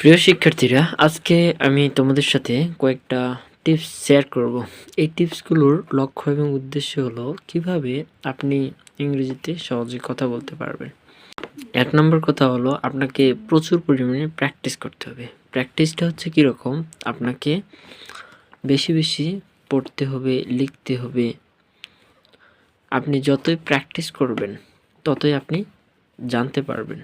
প্রিয় শিক্ষার্থীরা, আজকে আমি তোমাদের সাথে কয়েকটা টিপস শেয়ার করব। এই টিপসগুলোর লক্ষ্য এবং উদ্দেশ্য হলো কিভাবে আপনি ইংরেজিতে সহজে কথা বলতে পারবেন। ১ নম্বর কথা হলো আপনাকে প্রচুর পরিমাণে প্র্যাকটিস করতে হবে। প্র্যাকটিসটা হচ্ছে কীরকম? আপনাকে বেশি বেশি পড়তে হবে, লিখতে হবে। আপনি যতই প্র্যাকটিস করবেন ততই আপনি জানতে পারবেন।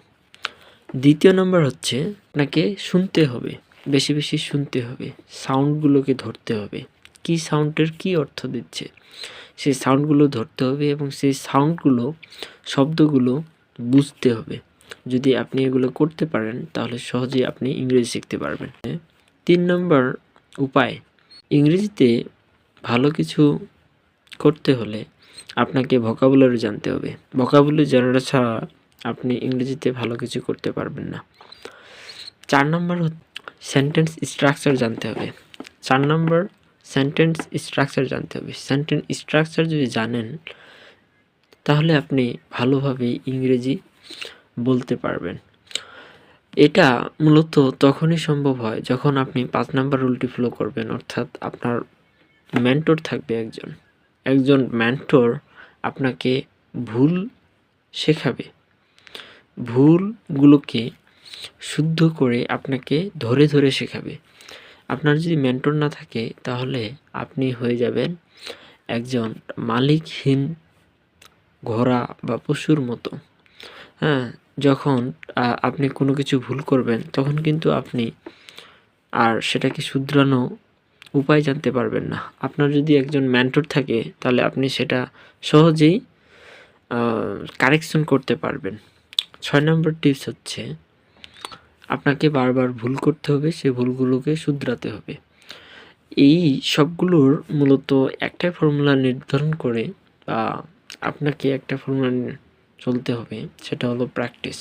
দ্বিতীয় নম্বর হচ্ছে আপনাকে শুনতে হবে, বেশি বেশি শুনতে হবে, সাউন্ডগুলোকে ধরতে হবে, কী সাউন্ডের কী অর্থ দিচ্ছে সেই সাউন্ডগুলো ধরতে হবে এবং সেই সাউন্ডগুলো শব্দগুলো বুঝতে হবে। যদি আপনি এগুলো করতে পারেন তাহলে সহজেই আপনি ইংরেজি শিখতে পারবেন। ৩ নম্বর উপায়, ইংরেজিতে ভালো কিছু করতে হলে আপনাকে ভোকাবুলারি জানতে হবে। ভোকাবুলারি জানাটা ছাড়া আপনি ইংরেজিতে ভালো কিছু করতে পারবেন না। ৪ নম্বর সেন্টেন্স স্ট্রাকচার জানতে হবে। ৪ নম্বর সেন্টেন্স স্ট্রাকচার জানতে হবে। সেন্টেন্স স্ট্রাকচার যদি জানেন তাহলে আপনি ভালোভাবে ইংরেজি বলতে পারবেন। এটা মূলত তখনই সম্ভব হয় যখন আপনি ৫ নাম্বার রুলটি ফলো করবেন, অর্থাৎ আপনার মেন্টর থাকবে একজন মেন্টর আপনাকে ভুল শেখাবে, ভুলগুলোকে শুদ্ধ করে আপনাকে ধরে ধরে শেখাবে। আপনার যদি মেন্টর না থাকে তাহলে আপনি হয়ে যাবেন একজন মালিকহীন ঘোড়া বা পশুর মতো। হ্যাঁ, যখন আপনি কোনো কিছু ভুল করবেন তখন কিন্তু আপনি আর সেটাকে শুধরানো উপায় জানতে পারবেন না। আপনার যদি একজন মেন্টর থাকে তাহলে আপনি সেটা সহজেই কারেকশন করতে পারবেন। ৬ নম্বর টিপস হচ্ছে আপনাকে বারবার ভুল করতে হবে, সেই ভুলগুলোকে শুধরাতে হবে। এই সবগুলোর মূলত একটাই ফর্মুলা নির্ধারণ করে বা আপনাকে একটা ফর্মুলা চলতে হবে, সেটা হলো প্র্যাকটিস।